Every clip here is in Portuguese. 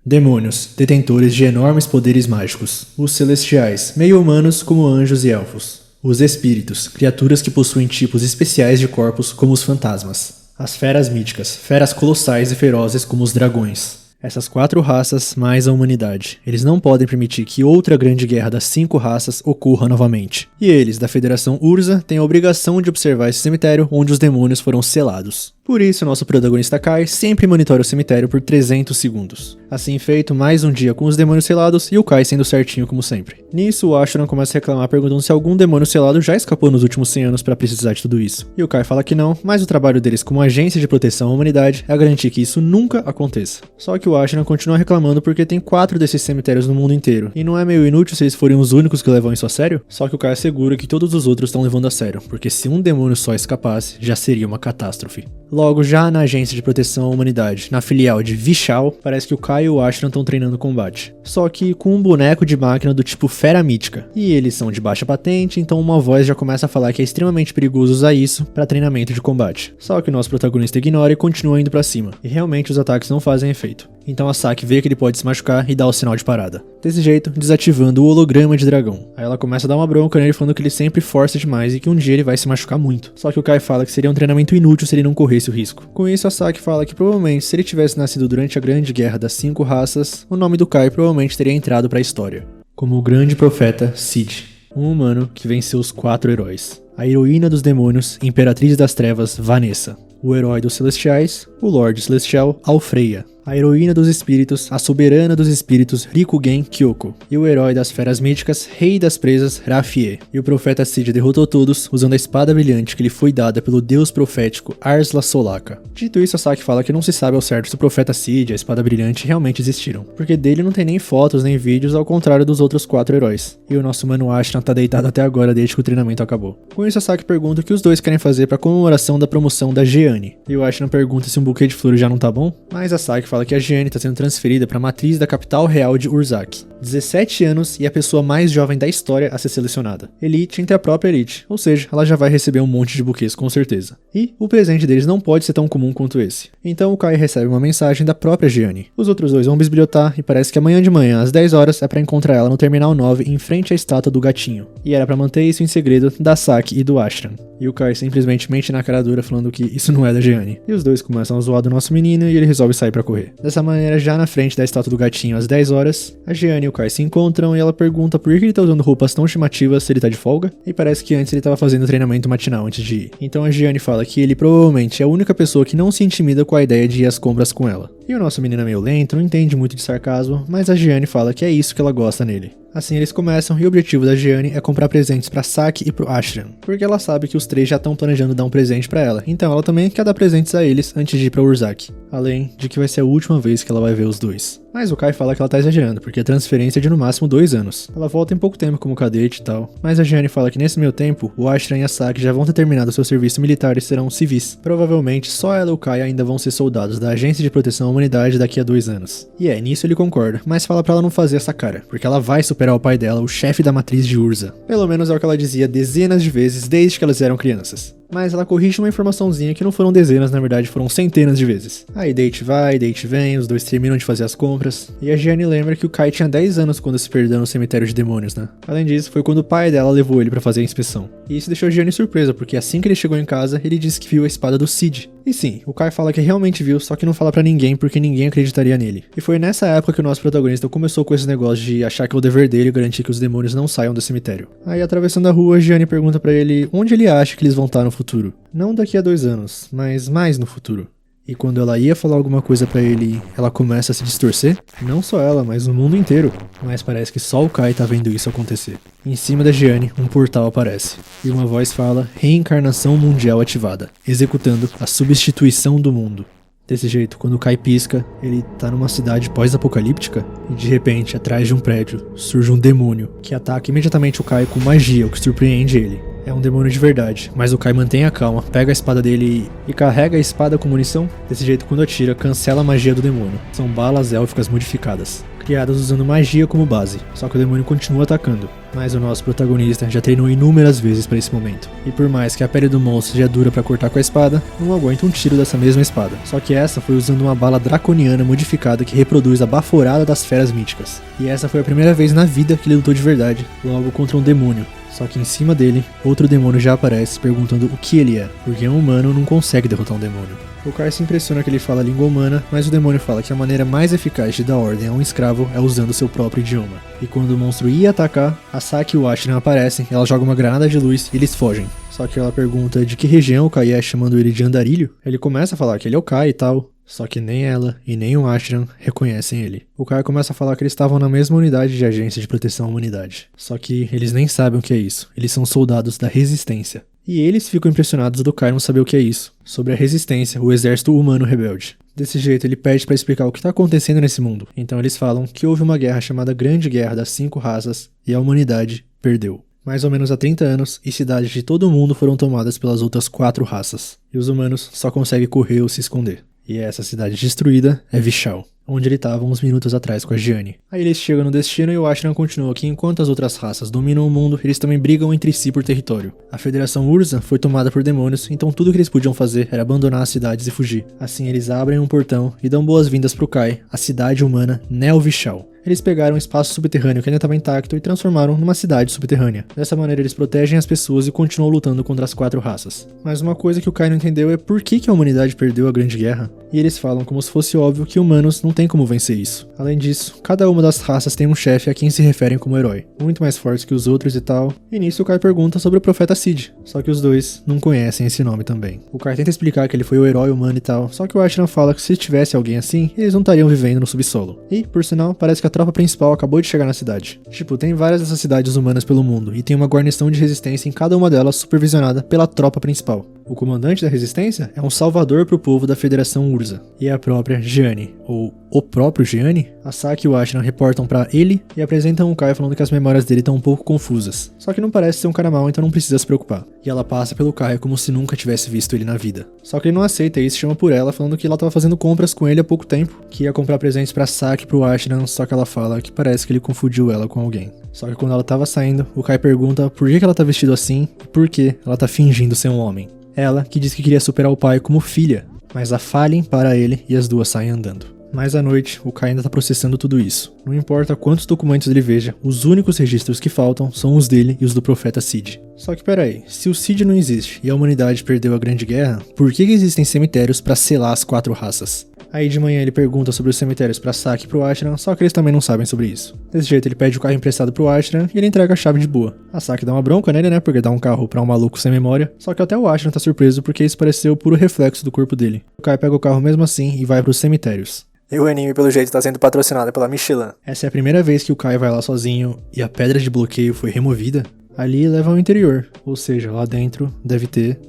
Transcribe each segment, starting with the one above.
Demônios, detentores de enormes poderes mágicos. Os celestiais, meio humanos como anjos e elfos. Os espíritos, criaturas que possuem tipos especiais de corpos como os fantasmas. As feras míticas, feras colossais e ferozes como os dragões. Essas 4 raças mais a humanidade. Eles não podem permitir que outra grande guerra das 5 raças ocorra novamente. E eles, da Federação Urza, têm a obrigação de observar esse cemitério onde os demônios foram selados. Por isso, nosso protagonista Kai sempre monitora o cemitério por 300 segundos. Assim feito, mais um dia com os demônios selados e o Kai sendo certinho como sempre. Nisso, o Ashran começa a reclamar perguntando se algum demônio selado já escapou nos últimos 100 anos para precisar de tudo isso. E o Kai fala que não, mas o trabalho deles como agência de proteção à humanidade é garantir que isso nunca aconteça. Só que o Ashran continua reclamando porque tem 4 desses cemitérios no mundo inteiro. E não é meio inútil se eles forem os únicos que levam isso a sério? Só que o Kai assegura que todos os outros estão levando a sério, porque se um demônio só escapasse, já seria uma catástrofe. Logo, já na agência de proteção à humanidade, na filial de Vishal, parece que o Kai e o Ashran estão treinando combate. Só que com um boneco de máquina do tipo fera mítica. E eles são de baixa patente, então uma voz já começa a falar que é extremamente perigoso usar isso para treinamento de combate. Só que o nosso protagonista ignora e continua indo pra cima. E realmente os ataques não fazem efeito. Então a Saki vê que ele pode se machucar e dá o sinal de parada. Desse jeito, desativando o holograma de dragão. Aí ela começa a dar uma bronca nele falando que ele sempre força demais e que um dia ele vai se machucar muito. Só que o Kai fala que seria um treinamento inútil se ele não corresse o risco. Com isso, a Saki fala que provavelmente se ele tivesse nascido durante a grande guerra das 5 raças, o nome do Kai provavelmente teria entrado para a história. Como o grande profeta Cid, um humano que venceu os 4 heróis. A heroína dos demônios, Imperatriz das Trevas, Vanessa. O herói dos celestiais, o Lorde Celestial, Alfreia. A heroína dos espíritos, a soberana dos espíritos, Rikugen Kyoko. E o herói das feras míticas, Rei das Presas, Rafie. E o profeta Cid derrotou todos usando a espada brilhante que lhe foi dada pelo deus profético Arsla Solaka. Dito isso, a Saki fala que não se sabe ao certo se o profeta Cid e a espada brilhante realmente existiram, porque dele não tem nem fotos nem vídeos, ao contrário dos outros 4 heróis. E o nosso mano Ashran tá deitado até agora desde que o treinamento acabou. Com isso, a Saki pergunta o que os dois querem fazer para comemoração da promoção da Jeanne. E o Ashran pergunta se um buquê de flores já não tá bom, mas a Saki fala que a Jeanne está sendo transferida para a matriz da capital real de Urzak. 17 anos e a pessoa mais jovem da história a ser selecionada. Elite entre a própria Elite, ou seja, ela já vai receber um monte de buquês com certeza. E o presente deles não pode ser tão comum quanto esse. Então o Kai recebe uma mensagem da própria Jeanne. Os outros dois vão bisbilhotar e parece que amanhã de manhã, às 10 horas, é para encontrar ela no Terminal 9 em frente à estátua do gatinho. E era para manter isso em segredo da Saki e do Ashran. E o Kai simplesmente mente na cara dura falando que isso não é da Jeanne. E os dois começam a zoar do nosso menino e ele resolve sair para correr. Dessa maneira, já na frente da estátua do gatinho às 10 horas, a Jeanne e o Kai se encontram e ela pergunta por que ele tá usando roupas tão chamativas se ele tá de folga. E parece que antes ele tava fazendo treinamento matinal antes de ir. Então a Jeanne fala que ele provavelmente é a única pessoa que não se intimida com a ideia de ir às compras com ela. E o nosso menino é meio lento, não entende muito de sarcasmo, mas a Jeanne fala que é isso que ela gosta nele. Assim eles começam e o objetivo da Jeanne é comprar presentes pra Saki e pro Ashran, porque ela sabe que os 3 já estão planejando dar um presente pra ela, então ela também quer dar presentes a eles antes de ir pra Urzak, além de que vai ser a última vez que ela vai ver os dois. Mas o Kai fala que ela tá exagerando, porque a transferência é de no máximo 2 anos. Ela volta em pouco tempo como cadete e tal, mas a Jeanne fala que nesse meio tempo, o Ashran e a Saki já vão ter terminado seu serviço militar e serão civis. Provavelmente só ela e o Kai ainda vão ser soldados da Agência de Proteção à Humanidade daqui a 2 anos. E nisso ele concorda, mas fala pra ela não fazer essa cara, porque ela vai superar o pai dela, o chefe da matriz de Urza. Pelo menos é o que ela dizia dezenas de vezes desde que elas eram crianças. Mas ela corrige uma informaçãozinha que não foram dezenas, na verdade foram centenas de vezes. Aí date vai, date vem, os dois terminam de fazer as compras. E a Jeanne lembra que o Kai tinha 10 anos quando se perdeu no cemitério de demônios, né? Além disso, foi quando o pai dela levou ele pra fazer a inspeção. E isso deixou a Jeanne surpresa, porque assim que ele chegou em casa, ele disse que viu a espada do Cid. E sim, o Kai fala que realmente viu, só que não fala pra ninguém porque ninguém acreditaria nele. E foi nessa época que o nosso protagonista começou com esse negócio de achar que é o dever dele garantir que os demônios não saiam do cemitério. Aí atravessando a rua, a Jeanne pergunta pra ele onde ele acha que eles vão estar no futuro. Não daqui a 2 anos, mas mais no futuro. E quando ela ia falar alguma coisa pra ele, ela começa a se distorcer? Não só ela, mas o mundo inteiro. Mas parece que só o Kai tá vendo isso acontecer. Em cima da Jeanne, um portal aparece. E uma voz fala, reencarnação mundial ativada, executando a substituição do mundo. Desse jeito, quando o Kai pisca, ele tá numa cidade pós-apocalíptica e de repente, atrás de um prédio, surge um demônio que ataca imediatamente o Kai com magia, o que surpreende ele. é um demônio de verdade, mas o Kai mantém a calma, pega a espada dele e carrega a espada com munição. Desse jeito, quando atira, cancela a magia do demônio. São balas élficas modificadas, criadas usando magia como base, só que o demônio continua atacando. Mas o nosso protagonista já treinou inúmeras vezes para esse momento. E por mais que a pele do monstro seja dura para cortar com a espada, não aguenta um tiro dessa mesma espada. Só que essa foi usando uma bala draconiana modificada que reproduz a baforada das feras míticas. E essa foi a primeira vez na vida que ele lutou de verdade, logo contra um demônio. Só que em cima dele, outro demônio já aparece perguntando o que ele é, porque um humano não consegue derrotar um demônio. O Kai se impressiona que ele fala a língua humana, mas o demônio fala que a maneira mais eficaz de dar ordem a um escravo é usando seu próprio idioma. E quando o monstro ia atacar, a Saki e o Ashran aparecem, ela joga uma granada de luz e eles fogem. Só que ela pergunta de que região o Kai é, chamando ele de Andarilho. Ele começa a falar que ele é o Kai e tal, só que nem ela e nem o Ashran reconhecem ele. O Kai começa a falar que eles estavam na mesma unidade de agência de proteção à humanidade. Só que eles nem sabem o que é isso, eles são soldados da Resistência. E eles ficam impressionados do Kai não saber o que é isso, sobre a Resistência, o exército humano rebelde. Desse jeito ele pede para explicar o que está acontecendo nesse mundo. Então eles falam que houve uma guerra chamada Grande Guerra das 5 Raças e a humanidade perdeu. Mais ou menos há 30 anos, e cidades de todo o mundo foram tomadas pelas outras 4 raças. E os humanos só conseguem correr ou se esconder. E essa cidade destruída é Vishal, onde ele estava uns minutos atrás com a Gianni. Aí eles chegam no destino e o Ashran continua que enquanto as outras raças dominam o mundo, eles também brigam entre si por território. A Federação Urza foi tomada por demônios, então tudo que eles podiam fazer era abandonar as cidades e fugir. Assim eles abrem um portão e dão boas-vindas pro Kai, a cidade humana Neo-Vishal. Eles pegaram um espaço subterrâneo que ainda estava intacto e transformaram numa cidade subterrânea. Dessa maneira eles protegem as pessoas e continuam lutando contra as 4 raças. Mas uma coisa que o Kai não entendeu é por que a humanidade perdeu a Grande Guerra. E eles falam como se fosse óbvio que humanos não têm como vencer isso. Além disso, cada uma das raças tem um chefe a quem se referem como herói, muito mais forte que os outros e tal. E nisso o Kai pergunta sobre o profeta Cid, só que os dois não conhecem esse nome também. O Kai tenta explicar que ele foi o herói humano e tal, só que o Ashran fala que se tivesse alguém assim, eles não estariam vivendo no subsolo. E, por sinal, parece que a tropa principal acabou de chegar na cidade. Tipo, tem várias dessas cidades humanas pelo mundo, e tem uma guarnição de resistência em cada uma delas supervisionada pela tropa principal. O comandante da resistência é um salvador pro povo da Federação Urza, e é a própria Gianni, ou o próprio Gianni. A Saki e o Ashran reportam pra ele e apresentam o Kai falando que as memórias dele estão um pouco confusas. Só que não parece ser um cara mau, então não precisa se preocupar. E ela passa pelo Kai como se nunca tivesse visto ele na vida. Só que ele não aceita e se chama por ela, falando que ela tava fazendo compras com ele há pouco tempo, que ia comprar presentes pra Saki e pro Ashran, só que ela fala que parece que ele confundiu ela com alguém. Só que quando ela tava saindo, o Kai pergunta por que ela tá vestida assim e por que ela tá fingindo ser um homem. Ela que diz que queria superar o pai como filha, mas a falhem para ele e as duas saem andando. Mas à noite, o Kai ainda tá processando tudo isso. Não importa quantos documentos ele veja, os únicos registros que faltam são os dele e os do profeta Cid. Só que peraí, se o Cid não existe e a humanidade perdeu a Grande Guerra, por que existem cemitérios para selar as 4 raças? Aí de manhã ele pergunta sobre os cemitérios pra Saki e pro Ashran, só que eles também não sabem sobre isso. Desse jeito ele pede o carro emprestado pro Ashran e ele entrega a chave de boa. A Saki dá uma bronca nele, né, porque dá um carro pra um maluco sem memória, só que até o Ashran tá surpreso porque isso pareceu o puro reflexo do corpo dele. O Kai pega o carro mesmo assim e vai pros cemitérios. E o anime, pelo jeito, tá sendo patrocinado pela Michelin. Essa é a primeira vez que o Kai vai lá sozinho e a pedra de bloqueio foi removida. Ali leva ao interior, ou seja, lá dentro deve ter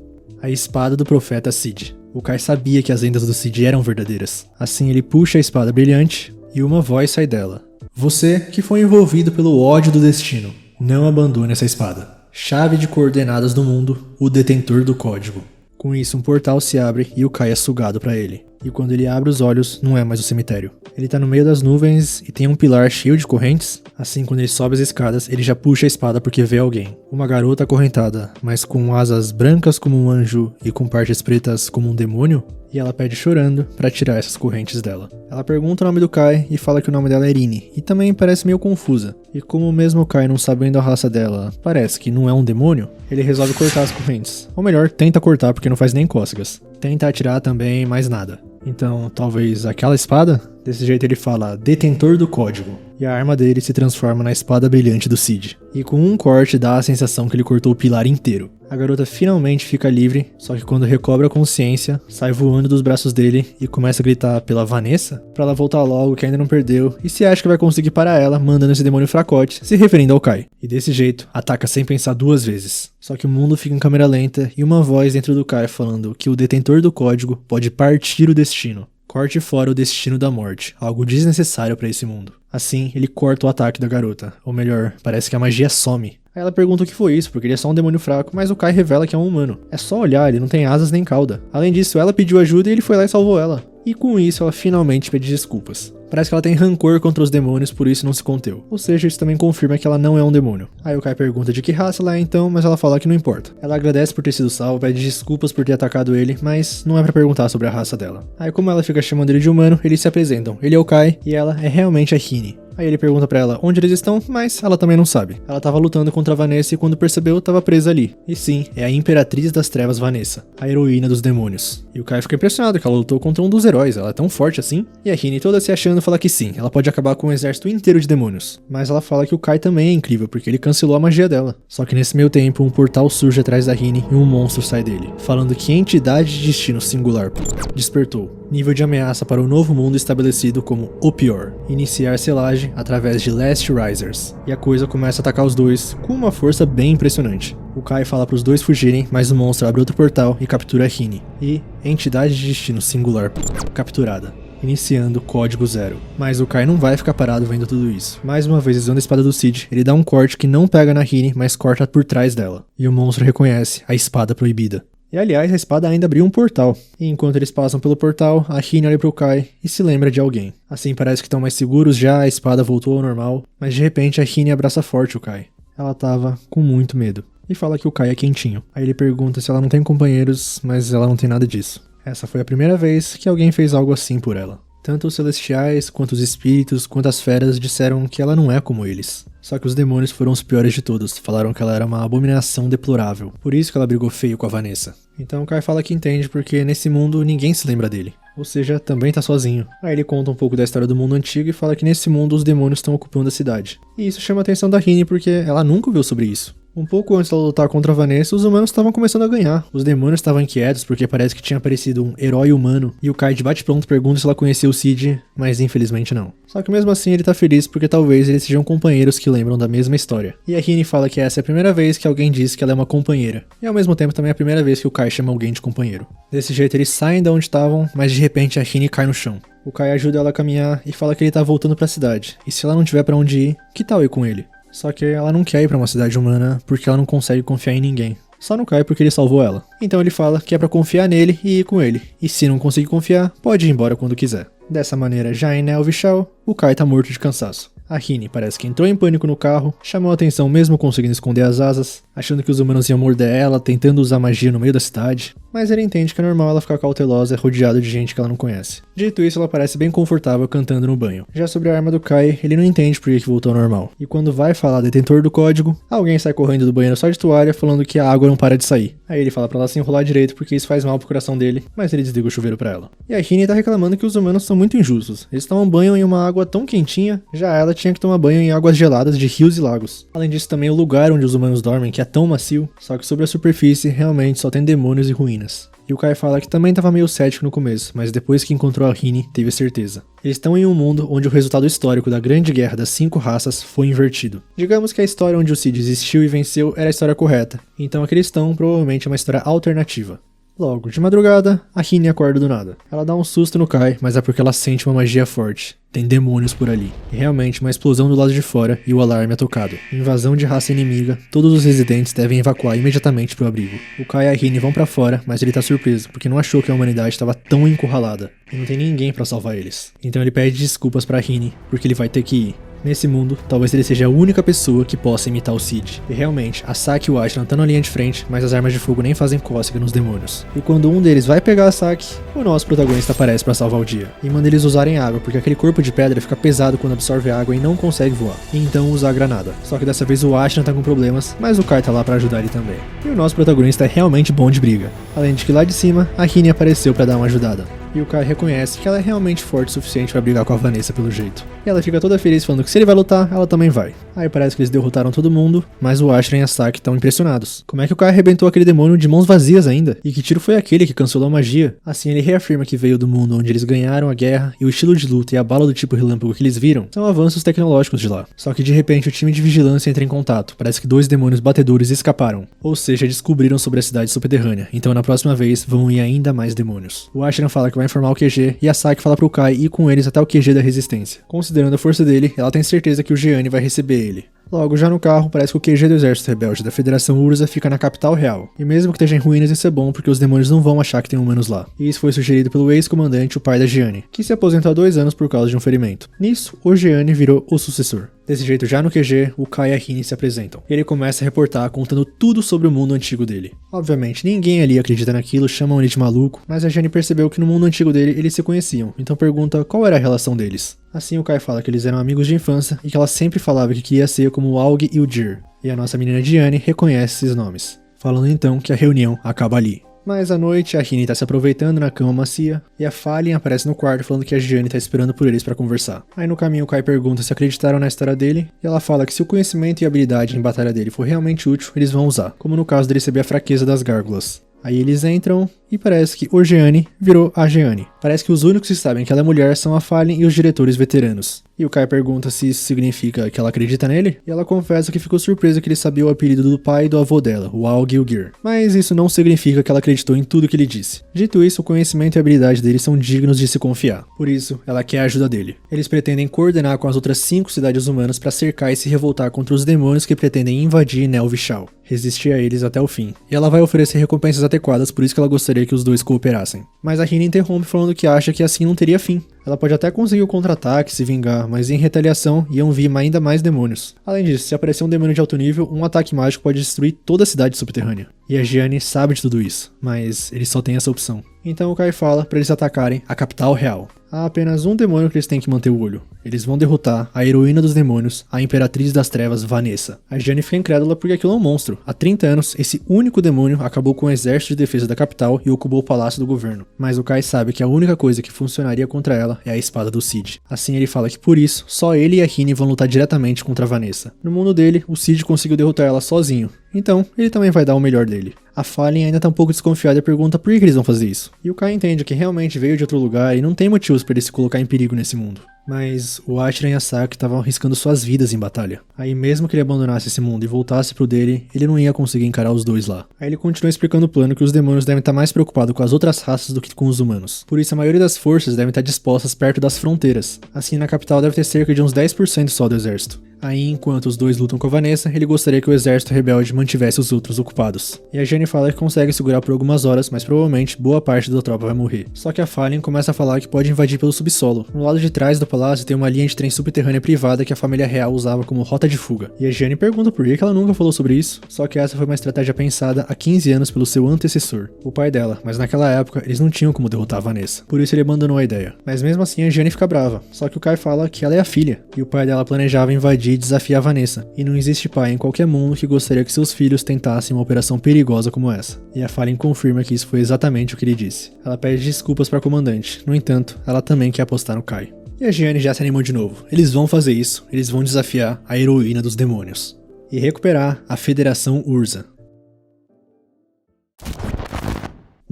a espada do profeta Cid. O Kai sabia que as lendas do Cid eram verdadeiras. Assim ele puxa a espada brilhante e uma voz sai dela. Você que foi envolvido pelo ódio do destino, não abandone essa espada. Chave de coordenadas do mundo, o detentor do código. Com isso um portal se abre e o Kai é sugado pra ele. E quando ele abre os olhos, não é mais o cemitério. Ele tá no meio das nuvens e tem um pilar cheio de correntes. Assim, quando ele sobe as escadas, ele já puxa a espada porque vê alguém. Uma garota acorrentada, mas com asas brancas como um anjo e com partes pretas como um demônio. E ela pede chorando pra tirar essas correntes dela. Ela pergunta o nome do Kai e fala que o nome dela é Irine. E também parece meio confusa. E como mesmo o Kai não sabendo a raça dela parece que não é um demônio, ele resolve cortar as correntes. Ou melhor, tenta cortar porque não faz nem cócegas. Tenta atirar também, mas nada. Então, talvez aquela espada? Desse jeito ele fala, detentor do código. E a arma dele se transforma na espada brilhante do Cid. E com um corte dá a sensação que ele cortou o pilar inteiro. A garota finalmente fica livre, só que quando recobra a consciência, sai voando dos braços dele e começa a gritar pela Vanessa, pra ela voltar logo que ainda não perdeu, e se acha que vai conseguir parar ela, mandando esse demônio fracote, se referindo ao Kai. E desse jeito, ataca sem pensar 2 vezes. Só que o mundo fica em câmera lenta e uma voz dentro do Kai falando que o detentor do código pode partir o destino. Corte fora o destino da morte, algo desnecessário pra esse mundo. Assim, ele corta o ataque da garota. Ou melhor, parece que a magia some. Aí ela pergunta o que foi isso, porque ele é só um demônio fraco, mas o Kai revela que é um humano. É só olhar, ele não tem asas nem cauda. Além disso, ela pediu ajuda e ele foi lá e salvou ela. E com isso, ela finalmente pede desculpas. Parece que ela tem rancor contra os demônios, por isso não se conteu. Ou seja, isso também confirma que ela não é um demônio. Aí o Kai pergunta de que raça ela é então, mas ela fala que não importa. Ela agradece por ter sido salva, pede desculpas por ter atacado ele, mas não é pra perguntar sobre a raça dela. Aí como ela fica chamando ele de humano, eles se apresentam. Ele é o Kai e ela é realmente a Hine. Aí ele pergunta pra ela onde eles estão, mas ela também não sabe. Ela tava lutando contra a Vanessa e quando percebeu, tava presa ali. E sim, é a Imperatriz das Trevas Vanessa, a heroína dos demônios. E o Kai fica impressionado que ela lutou contra um dos heróis, ela é tão forte assim. E a Hine toda se achando fala que sim, ela pode acabar com um exército inteiro de demônios. Mas ela fala que o Kai também é incrível, porque ele cancelou a magia dela. Só que nesse meio tempo, um portal surge atrás da Hine e um monstro sai dele, falando que a entidade de destino singular despertou. Nível de ameaça para o novo mundo estabelecido como o pior. Iniciar selagem através de Last Risers. E a coisa começa a atacar os dois com uma força bem impressionante. O Kai fala para os dois fugirem, mas o monstro abre outro portal e captura a Hine. E entidade de destino singular capturada. Iniciando código 0. Mas o Kai não vai ficar parado vendo tudo isso. Mais uma vez usando a espada do Cid, ele dá um corte que não pega na Hine, mas corta por trás dela. E o monstro reconhece a espada proibida. E aliás, a espada ainda abriu um portal. E enquanto eles passam pelo portal, a Hine olha pro Kai e se lembra de alguém. Assim parece que estão mais seguros já, a espada voltou ao normal. Mas de repente a Hine abraça forte o Kai. Ela tava com muito medo. E fala que o Kai é quentinho. Aí ele pergunta se ela não tem companheiros, mas ela não tem nada disso. Essa foi a primeira vez que alguém fez algo assim por ela. Tanto os celestiais, quanto os espíritos, quanto as feras disseram que ela não é como eles. Só que os demônios foram os piores de todos, falaram que ela era uma abominação deplorável. Por isso que ela brigou feio com a Vanessa. Então o Kai fala que entende porque nesse mundo ninguém se lembra dele. Ou seja, também tá sozinho. Aí ele conta um pouco da história do mundo antigo e fala que nesse mundo os demônios estão ocupando a cidade. E isso chama a atenção da Hine porque ela nunca ouviu sobre isso. Um pouco antes dela lutar contra a Vanessa, os humanos estavam começando a ganhar. Os demônios estavam inquietos porque parece que tinha aparecido um herói humano. E o Kai de bate-pronto pergunta se ela conhecia o Cid, mas infelizmente não. Só que mesmo assim ele tá feliz porque talvez eles sejam companheiros que lembram da mesma história. E a Hine fala que essa é a primeira vez que alguém diz que ela é uma companheira. E ao mesmo tempo também é a primeira vez que o Kai chama alguém de companheiro. Desse jeito eles saem de onde estavam, mas de repente a Hine cai no chão. O Kai ajuda ela a caminhar e fala que ele tá voltando pra cidade. E se ela não tiver pra onde ir, que tal ir com ele? Só que ela não quer ir pra uma cidade humana porque ela não consegue confiar em ninguém. Só não cai porque ele salvou ela. Então ele fala que é pra confiar nele e ir com ele. E se não conseguir confiar, pode ir embora quando quiser. Dessa maneira, já em Nelvishal, o Kai tá morto de cansaço. A Hine parece que entrou em pânico no carro, chamou a atenção mesmo conseguindo esconder as asas, achando que os humanos iam morder ela, tentando usar magia no meio da cidade. Mas ele entende que é normal ela ficar cautelosa, rodeada de gente que ela não conhece. Dito isso, ela parece bem confortável cantando no banho. Já sobre a arma do Kai, ele não entende por que voltou ao normal. E quando vai falar detentor do código, alguém sai correndo do banheiro só de toalha, falando que a água não para de sair. Aí ele fala pra ela se enrolar direito porque isso faz mal pro coração dele, mas ele desliga o chuveiro pra ela. E a Hine tá reclamando que os humanos são muito injustos. Eles tomam banho em uma água tão quentinha, já ela tinha que tomar banho em águas geladas de rios e lagos. Além disso, também o lugar onde os humanos dormem, que é tão macio, só que sobre a superfície realmente só tem demônios e ruínas. E o Kai fala que também estava meio cético no começo, mas depois que encontrou a Hine, teve certeza. Eles estão em um mundo onde o resultado histórico da grande guerra das 5 raças foi invertido. Digamos que a história onde o Cid existiu e venceu era a história correta, então a que eles estão provavelmente é uma história alternativa. Logo, de madrugada, a Hine acorda do nada. Ela dá um susto no Kai, mas é porque ela sente uma magia forte. Tem demônios por ali. E realmente, uma explosão do lado de fora e o alarme é tocado. Invasão de raça inimiga, todos os residentes devem evacuar imediatamente pro abrigo. O Kai e a Hine vão pra fora, mas ele tá surpreso, porque não achou que a humanidade estava tão encurralada. E não tem ninguém pra salvar eles. Então ele pede desculpas pra Hine, porque ele vai ter que ir. Nesse mundo, talvez ele seja a única pessoa que possa imitar o Cid. E realmente, a Saki e o Ashran estão na linha de frente, mas as armas de fogo nem fazem cócega nos demônios. E quando um deles vai pegar a Saki, o nosso protagonista aparece pra salvar o dia. E manda eles usarem água, porque aquele corpo de pedra fica pesado quando absorve água e não consegue voar. E então usa a granada. Só que dessa vez o Ashran tá com problemas, mas o Kai tá lá pra ajudar ele também. E o nosso protagonista é realmente bom de briga. Além de que lá de cima, a Hine apareceu pra dar uma ajudada. E o Kai reconhece que ela é realmente forte o suficiente pra brigar com a Vanessa pelo jeito. E ela fica toda feliz falando que se ele vai lutar, ela também vai. Aí parece que eles derrotaram todo mundo, mas o Ashran e a Saki estão impressionados. Como é que o Kai arrebentou aquele demônio de mãos vazias ainda? E que tiro foi aquele que cancelou a magia? Assim ele reafirma que veio do mundo onde eles ganharam a guerra e o estilo de luta e a bala do tipo relâmpago que eles viram são avanços tecnológicos de lá. Só que de repente o time de vigilância entra em contato. Parece que 2 demônios batedores escaparam. Ou seja, descobriram sobre a cidade subterrânea. Então na próxima vez vão ir ainda mais demônios. O Ashran fala que vai informar o QG e a Saki fala pro Kai ir com eles até o QG da resistência. Considerando a força dele, ela tem certeza que o Jeanne vai receber ele. Logo, já no carro, parece que o QG do exército rebelde da Federação Urza fica na capital real. E mesmo que esteja em ruínas, isso é bom porque os demônios não vão achar que tem humanos lá. E isso foi sugerido pelo ex-comandante, o pai da Gianni, que se aposentou há 2 anos por causa de um ferimento. Nisso, o Gianni virou o sucessor. Desse jeito, já no QG, o Kai e a Rini se apresentam. E ele começa a reportar, contando tudo sobre o mundo antigo dele. Obviamente, ninguém ali acredita naquilo, chamam ele de maluco, mas a Gianni percebeu que no mundo antigo dele, eles se conheciam, então pergunta qual era a relação deles. Assim, o Kai fala que eles eram amigos de infância e que ela sempre falava que queria ser como o Aug e o Jir. E a nossa menina Gianni reconhece esses nomes, falando então que a reunião acaba ali. Mas à noite, a Rini tá se aproveitando na cama macia, e a Fallen aparece no quarto falando que a Gianni tá esperando por eles pra conversar. Aí no caminho o Kai pergunta se acreditaram na história dele, e ela fala que se o conhecimento e habilidade em batalha dele for realmente útil, eles vão usar, como no caso dele saber a fraqueza das gárgulas. Aí eles entram e parece que o Gianni virou a Gianni. Parece que os únicos que sabem que ela é mulher são a Fallen e os diretores veteranos. E o Kai pergunta se isso significa que ela acredita nele, e ela confessa que ficou surpresa que ele sabia o apelido do pai e do avô dela, o Aug e o Gir. Mas isso não significa que ela acreditou em tudo que ele disse. Dito isso, o conhecimento e a habilidade dele são dignos de se confiar. Por isso, ela quer a ajuda dele. Eles pretendem coordenar com as outras 5 cidades humanas para cercar e se revoltar contra os demônios que pretendem invadir Nel Vichal. Resistir a eles até o fim. E ela vai oferecer recompensas adequadas, por isso que ela gostaria que os dois cooperassem. Mas a Rini interrompe falando que acha que assim não teria fim. Ela pode até conseguir o contra-ataque, se vingar, mas em retaliação iam vir ainda mais demônios. Além disso, se aparecer um demônio de alto nível, um ataque mágico pode destruir toda a cidade subterrânea. E a Gianni sabe de tudo isso, mas eles só têm essa opção. Então o Kai fala para eles atacarem a capital real. Há apenas um demônio que eles têm que manter o olho. Eles vão derrotar a heroína dos demônios, a Imperatriz das Trevas, Vanessa. A Gianni fica incrédula porque aquilo é um monstro. Há 30 anos, esse único demônio acabou com o exército de defesa da capital e ocupou o palácio do governo. Mas o Kai sabe que a única coisa que funcionaria contra ela é a espada do Cid. Assim ele fala que por isso, só ele e a Rini vão lutar diretamente contra a Vanessa. No mundo dele, o Cid conseguiu derrotar ela sozinho. Então, ele também vai dar o melhor dele. A Fallen ainda tá um pouco desconfiada e pergunta por que eles vão fazer isso. E o Kai entende que realmente veio de outro lugar e não tem motivos para ele se colocar em perigo nesse mundo. Mas o Ashra e a Saki estavam arriscando suas vidas em batalha. Aí mesmo que ele abandonasse esse mundo e voltasse pro dele, ele não ia conseguir encarar os dois lá. Aí ele continua explicando o plano que os demônios devem estar mais preocupados com as outras raças do que com os humanos. Por isso a maioria das forças devem estar dispostas perto das fronteiras. Assim na capital deve ter cerca de uns 10% só do exército. Aí, enquanto os dois lutam com a Vanessa, ele gostaria que o exército rebelde mantivesse os outros ocupados. E a Gianni fala que consegue segurar por algumas horas, mas provavelmente boa parte da tropa vai morrer. Só que a Fallen começa a falar que pode invadir pelo subsolo. No lado de trás do palácio tem uma linha de trem subterrânea privada que a família real usava como rota de fuga. E a Gianni pergunta por que ela nunca falou sobre isso. Só que essa foi uma estratégia pensada há 15 anos pelo seu antecessor, o pai dela, mas naquela época eles não tinham como derrotar a Vanessa. Por isso ele abandonou a ideia. Mas mesmo assim a Gianni fica brava. Só que o Kai fala que ela é a filha, e o pai dela planejava invadir e desafiar a Vanessa. E não existe pai em qualquer mundo que gostaria que seus filhos tentassem uma operação perigosa como essa. E a Fallen confirma que isso foi exatamente o que ele disse. Ela pede desculpas para a comandante, no entanto, ela também quer apostar no Kai. E a Gianni já se animou de novo. Eles vão fazer isso, eles vão desafiar a heroína dos demônios. E recuperar a Federação Urza.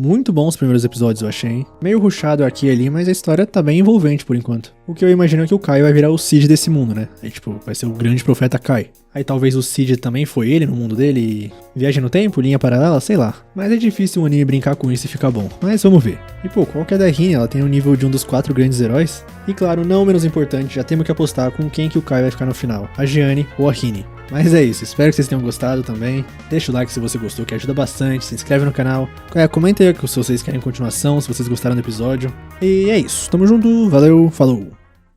Muito bons os primeiros episódios, eu achei. Meio rushado aqui e ali, mas a história tá bem envolvente por enquanto. O que eu imagino é que o Kai vai virar o Cid desse mundo, né? Aí, tipo, vai ser o grande profeta Kai. Aí talvez o Cid também foi ele no mundo dele e viaja no tempo, linha paralela, sei lá. Mas é difícil um anime brincar com isso e ficar bom. Mas vamos ver. E pô, qual que é da Rini? Ela tem o nível de um dos 4 grandes heróis? E claro, não menos importante, já temos que apostar com quem que o Kai vai ficar no final. A Gianni ou a Rini. Mas é isso, espero que vocês tenham gostado também. Deixa o like se você gostou, que ajuda bastante. Se inscreve no canal. Comenta aí se vocês querem continuação, se vocês gostaram do episódio. E é isso, tamo junto, valeu, falou!